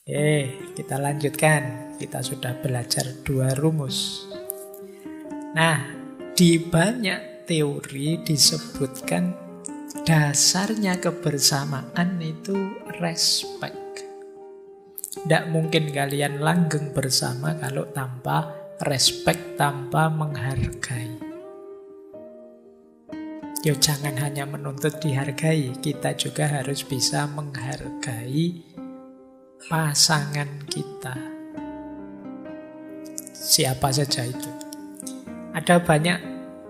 Kita lanjutkan. Kita sudah belajar 2 rumus. Nah, di banyak teori disebutkan dasarnya kebersamaan itu respect. Tidak mungkin kalian langgeng bersama kalau tanpa respect, tanpa menghargai. Jangan hanya menuntut dihargai, kita juga harus bisa menghargai pasangan kita. Siapa saja itu. Ada banyak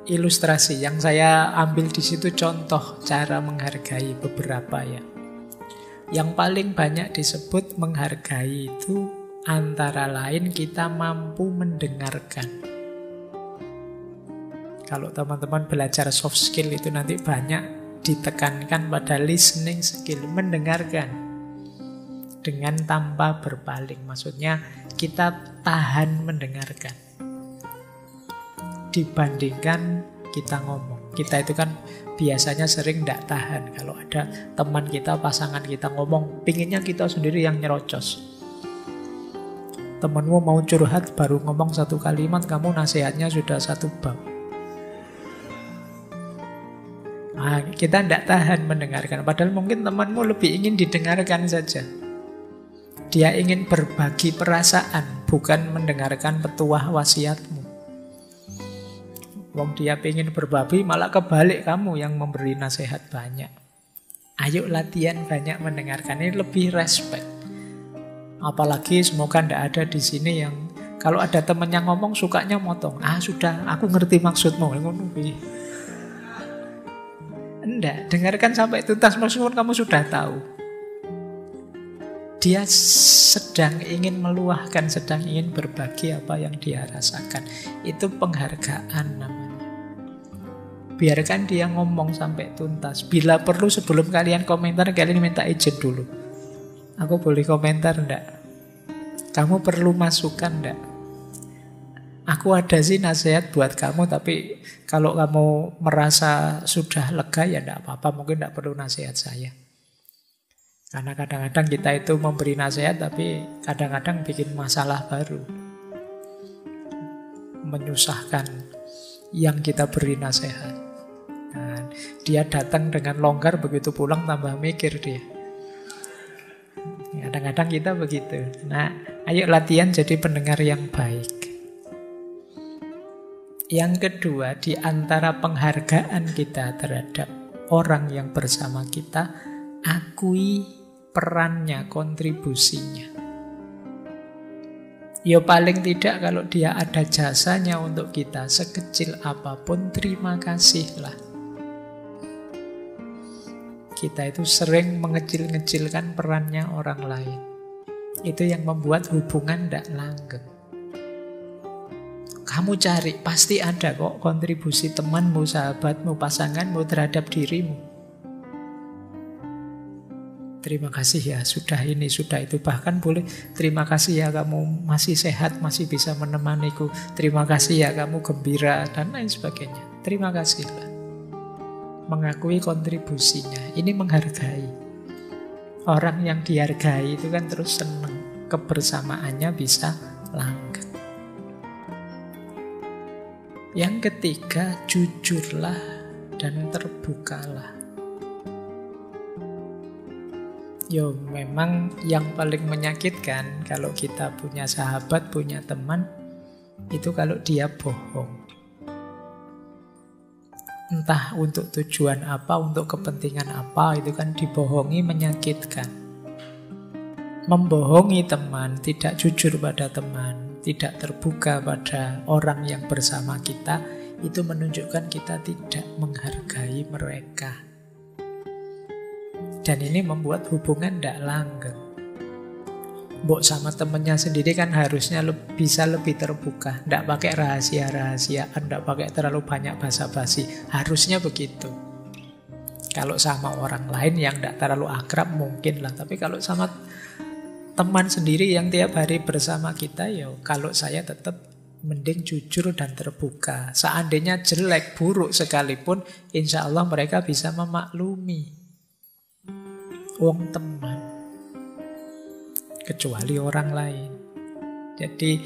ilustrasi yang saya ambil di situ, contoh cara menghargai beberapa ya. Yang paling banyak disebut menghargai itu antara lain kita mampu mendengarkan. Kalau teman-teman belajar soft skill itu nanti banyak ditekankan pada listening skill, mendengarkan dengan tanpa berpaling. Maksudnya kita tahan mendengarkan dibandingkan kita ngomong. Kita itu kan biasanya sering tidak tahan. Kalau ada teman kita, pasangan kita ngomong, pinginnya kita sendiri yang nyerocos. Temanmu mau curhat, baru ngomong 1 kalimat, kamu nasihatnya sudah 1 bab. Nah, kita tidak tahan mendengarkan. Padahal mungkin temanmu lebih ingin didengarkan saja. Dia ingin berbagi perasaan, bukan mendengarkan petuah wasiatmu. Wong dia ingin berbagi, malah kebalik kamu yang memberi nasihat banyak. Ayo latihan banyak mendengarkan, ini lebih respect. Apalagi semoga tidak ada di sini yang kalau ada teman yang ngomong sukanya motong. Sudah, aku ngerti maksudmu. Enggak, dengarkan sampai tuntas, meskipun kamu sudah tahu. Dia sedang ingin meluahkan, sedang ingin berbagi apa yang dia rasakan. Itu penghargaan namanya. Biarkan dia ngomong sampai tuntas. Bila perlu sebelum kalian komentar, kalian minta izin dulu. Aku boleh komentar enggak? Kamu perlu masukan enggak? Aku ada sih nasihat buat kamu, tapi kalau kamu merasa sudah lega ya enggak apa-apa, mungkin enggak perlu nasihat saya. Karena kadang-kadang kita itu memberi nasihat, tapi kadang-kadang bikin masalah baru. Menyusahkan yang kita beri nasihat. Nah, dia datang dengan longgar, begitu pulang tambah mikir dia. Kadang-kadang kita begitu. Nah, ayo latihan jadi pendengar yang baik. Yang kedua, di antara penghargaan kita terhadap orang yang bersama kita, akui perannya, kontribusinya. Ya paling tidak kalau dia ada jasanya untuk kita, sekecil apapun, terima kasihlah. Kita itu sering mengecil-ngecilkan perannya orang lain. Itu yang membuat hubungan tidak langgeng. Kamu cari, pasti ada kok kontribusi temanmu, sahabatmu, pasanganmu terhadap dirimu. Terima kasih ya, sudah ini, sudah itu. Bahkan boleh, terima kasih ya kamu masih sehat, masih bisa menemaniku. Terima kasih ya kamu gembira, dan lain sebagainya. Terima kasihlah. Mengakui kontribusinya, ini menghargai. Orang yang dihargai itu kan terus senang, kebersamaannya bisa langgeng. Yang ketiga, jujurlah dan terbukalah. Memang yang paling menyakitkan kalau kita punya sahabat, punya teman, itu kalau dia bohong. Entah untuk tujuan apa, untuk kepentingan apa, itu kan dibohongi menyakitkan. Membohongi teman, tidak jujur pada teman, tidak terbuka pada orang yang bersama kita, itu menunjukkan kita tidak menghargai mereka. Dan ini membuat hubungan tidak langgeng. Mbok sama temennya sendiri kan harusnya bisa lebih terbuka, tidak pakai rahasia-rahasiaan, tidak pakai terlalu banyak basa-basi. Harusnya begitu. Kalau sama orang lain yang tidak terlalu akrab mungkin lah, tapi kalau sama teman sendiri yang tiap hari bersama kita, kalau saya tetap mending jujur dan terbuka. Seandainya jelek, buruk sekalipun, insya Allah mereka bisa memaklumi. Wong teman. kecuali orang lain. Jadi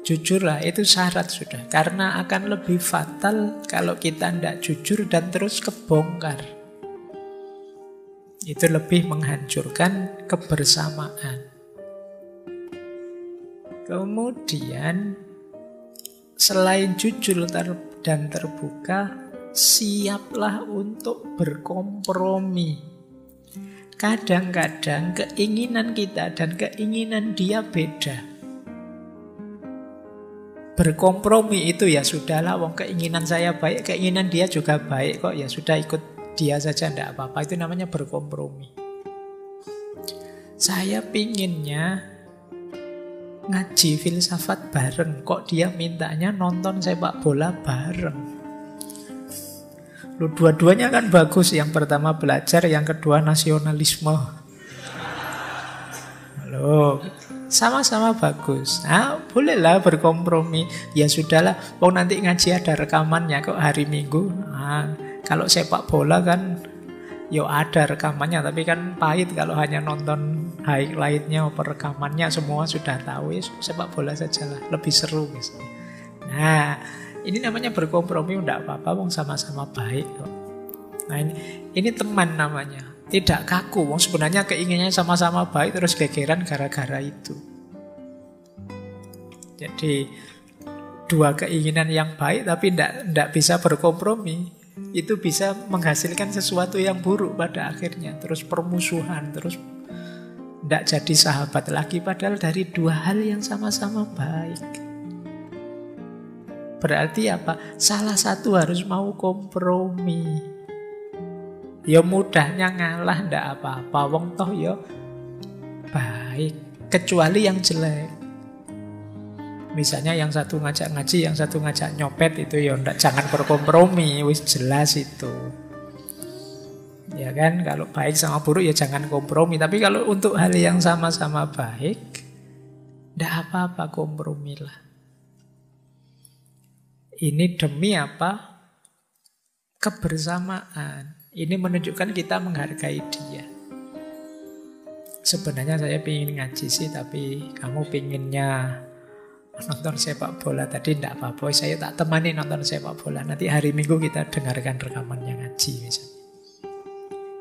jujurlah, itu syarat sudah. Karena akan lebih fatal kalau kita tidak jujur dan terus kebongkar. Itu lebih menghancurkan kebersamaan. Kemudian selain jujur dan terbuka, siaplah untuk berkompromi. Kadang-kadang keinginan kita dan keinginan dia beda. Berkompromi itu ya sudahlah, wong keinginan saya baik, keinginan dia juga baik kok, ya sudah ikut dia saja, tidak apa-apa. Itu namanya berkompromi. Saya pinginnya ngaji filsafat bareng, kok dia mintanya nonton sepak bola bareng. Lu dua-duanya kan bagus, yang pertama belajar, yang kedua nasionalisme. Halo, sama-sama bagus. Nah, bolehlah berkompromi. Ya sudahlah, wong nanti ngaji ada rekamannya kok hari Minggu. Nah, kalau sepak bola kan yo ada rekamannya, tapi kan pahit kalau hanya nonton highlight-nya atau rekamannya semua sudah tahu. Ya, sepak bola sajalah, lebih seru misalnya. Nah, ini namanya berkompromi, enggak apa-apa, wong sama-sama baik kok. Nah, ini teman namanya. Tidak kaku, wong sebenarnya keinginannya sama-sama baik terus gegeran gara-gara itu. Jadi dua keinginan yang baik tapi tidak bisa berkompromi, itu bisa menghasilkan sesuatu yang buruk pada akhirnya. Terus permusuhan, terus tidak jadi sahabat lagi, padahal dari dua hal yang sama-sama baik. Berarti apa? Salah satu harus mau kompromi. Ya mudahnya ngalah ndak apa-apa, wong toh ya baik, kecuali yang jelek. Misalnya yang satu ngajak ngaji, yang satu ngajak nyopet, itu ya ndak, jangan berkompromi, wis jelas itu. Ya kan, kalau baik sama buruk ya jangan kompromi. Tapi kalau untuk hal yang sama-sama baik, ndak apa-apa, kompromilah. Ini demi apa? Kebersamaan. Ini menunjukkan kita menghargai dia. Sebenarnya saya pingin ngaji sih, tapi kamu pinginnya nonton sepak bola tadi, tidak apa-apa. Saya tak temani nonton sepak bola. Nanti hari Minggu kita dengarkan rekamannya ngaji misalnya.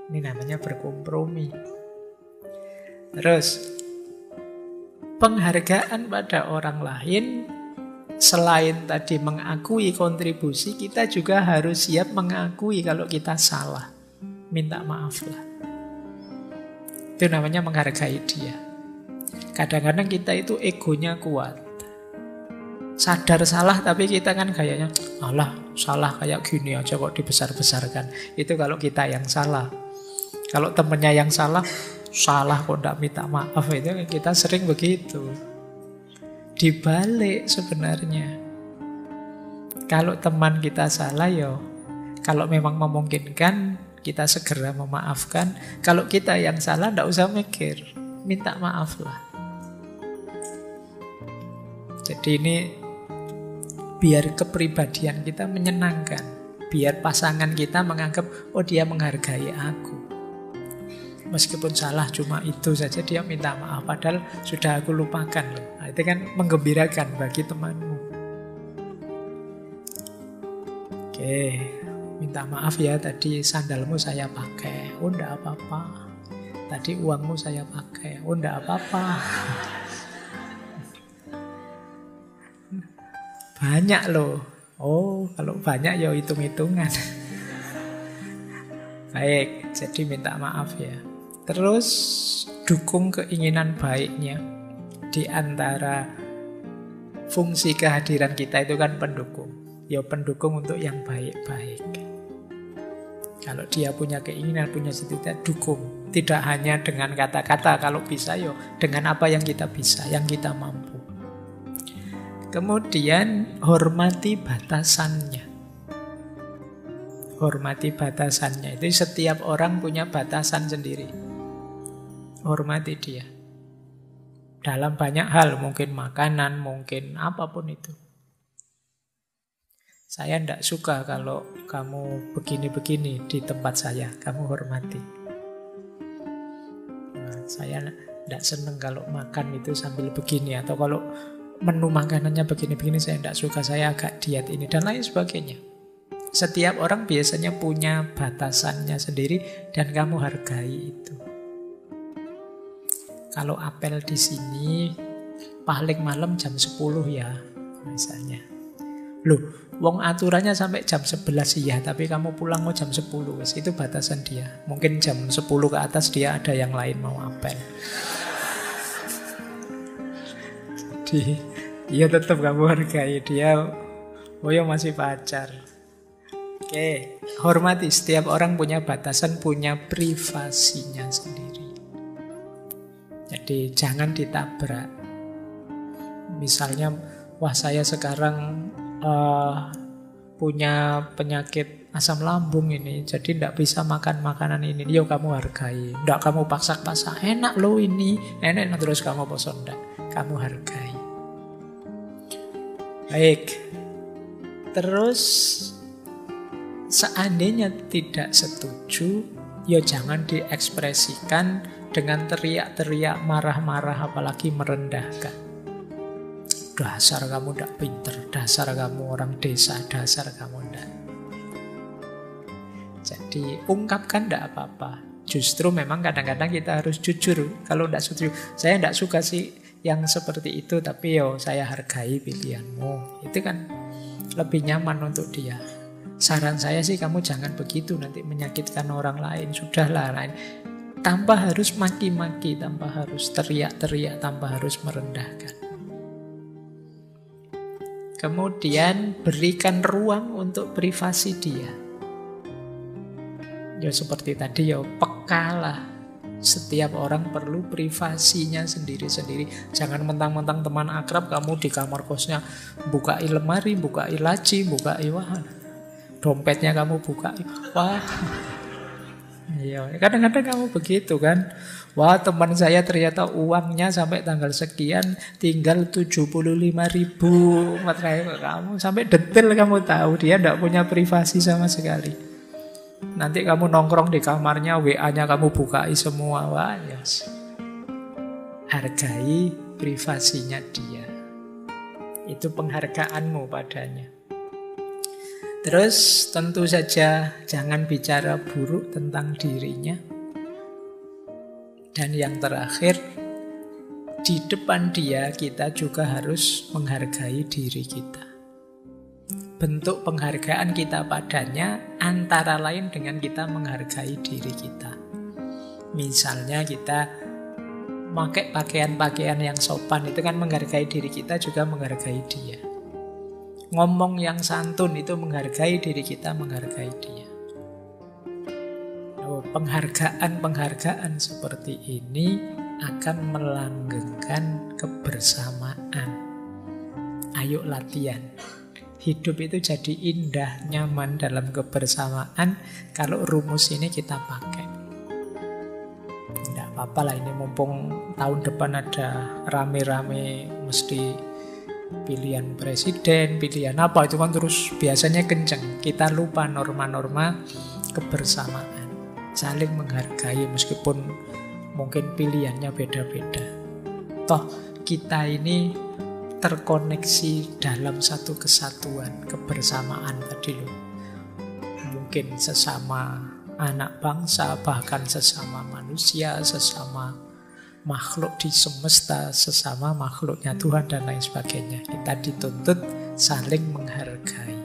Ini namanya berkompromi. Terus, penghargaan pada orang lain, selain tadi mengakui kontribusi, kita juga harus siap mengakui kalau kita salah. Minta maaf lah. Itu namanya menghargai dia. Kadang-kadang kita itu egonya kuat. Sadar salah tapi kita kan kayaknya, alah salah kayak gini aja kok dibesar-besarkan. Itu kalau kita yang salah. Kalau temennya yang salah kok tidak minta maaf. Itu kita sering begitu. Dibalik sebenarnya, kalau teman kita salah ya, kalau memang memungkinkan kita segera memaafkan. Kalau kita yang salah tidak usah mikir, minta maaf lah. Jadi ini biar kepribadian kita menyenangkan, biar pasangan kita menganggap oh dia menghargai aku. Meskipun salah cuma itu saja dia minta maaf, padahal sudah aku lupakan loh. Nah, itu kan menggembirakan bagi temanmu. Oke, minta maaf ya tadi sandalmu saya pakai. Oh enggak apa-apa. Tadi uangmu saya pakai. Oh enggak apa-apa. Banyak loh. Oh kalau banyak ya hitung-hitungan. Baik, jadi minta maaf ya. Terus dukung keinginan baiknya. Di antara fungsi kehadiran kita itu kan pendukung. Ya pendukung untuk yang baik-baik. Kalau dia punya keinginan, punya cita-cita, dukung. Tidak hanya dengan kata-kata, kalau bisa ya dengan apa yang kita bisa, yang kita mampu. Kemudian hormati batasannya. Hormati batasannya. Itu setiap orang punya batasan sendiri. Hormati dia. Dalam banyak hal, mungkin makanan, mungkin apapun itu. Saya tidak suka kalau kamu begini-begini di tempat saya. Kamu hormati. Nah, saya tidak seneng kalau makan itu sambil begini, atau kalau menu makanannya begini-begini saya tidak suka, saya agak diet ini, dan lain sebagainya. Setiap orang biasanya punya batasannya sendiri dan kamu hargai itu. Kalau apel di sini paling malam jam 10 ya, misalnya. Loh, wong aturannya sampai jam 11 iya, tapi kamu pulang mau jam 10, itu batasan dia. Mungkin jam 10 ke atas dia ada yang lain mau apel. Jadi, ya tetap kamu hargai dia. Oh ya masih pacar. Oke, hormati, setiap orang punya batasan, punya privasinya sendiri. Jadi jangan ditabrak. Misalnya, wah saya sekarang punya penyakit asam lambung ini, jadi tidak bisa makan makanan ini. Yo kamu hargai. Tidak kamu paksa-paksa, enak loh ini, enak terus kamu bosan, tidak. Kamu hargai. Baik. Terus seandainya tidak setuju, ya jangan diekspresikan dengan teriak-teriak, marah-marah, apalagi merendahkan. Dasar kamu tidak pinter, dasar kamu orang desa, dasar kamu tidak. Jadi ungkapkan tidak apa-apa. Justru memang kadang-kadang kita harus jujur. Kalau tidak setuju, saya tidak suka sih yang seperti itu, tapi yo saya hargai pilihanmu. Itu kan lebih nyaman untuk dia. Saran saya sih kamu jangan begitu, nanti menyakitkan orang lain. Sudahlah, lain. Tanpa harus maki-maki, tanpa harus teriak-teriak, tanpa harus merendahkan. Kemudian berikan ruang untuk privasi dia. Ya seperti tadi ya, pekalah. Setiap orang perlu privasinya sendiri-sendiri. Jangan mentang-mentang teman akrab kamu di kamar kosnya bukai lemari, bukai laci, bukai wah, dompetnya kamu buka. Wah. Iya, kadang-kadang kamu begitu kan. Wah, teman saya ternyata uangnya sampai tanggal sekian tinggal 75.000. Kamu sampai detail kamu tahu, dia tidak punya privasi sama sekali. Nanti kamu nongkrong di kamarnya, WA-nya kamu bukai semua. Wah, yes. Hargai privasinya dia. Itu penghargaanmu padanya. Terus tentu saja jangan bicara buruk tentang dirinya. Dan yang terakhir, di depan dia kita juga harus menghargai diri kita. Bentuk penghargaan kita padanya antara lain dengan kita menghargai diri kita. Misalnya kita pakai pakaian-pakaian yang sopan, itu kan menghargai diri kita juga menghargai dia. Ngomong yang santun itu menghargai diri kita, menghargai dia. Penghargaan-penghargaan seperti ini akan melanggengkan kebersamaan. Ayo latihan. Hidup itu jadi indah, nyaman dalam kebersamaan kalau rumus ini kita pakai. Tidak apa-apa lah, ini mumpung tahun depan ada rame-rame mesti pilihan presiden, pilihan apa, itu kan terus biasanya kenceng. Kita lupa norma-norma kebersamaan. Saling menghargai meskipun mungkin pilihannya beda-beda. Toh kita ini terkoneksi dalam satu kesatuan, kebersamaan tadi loh. Mungkin sesama anak bangsa, bahkan sesama manusia, sesama makhluk di semesta, sesama makhluknya Tuhan dan lain sebagainya. Kita dituntut saling menghargai.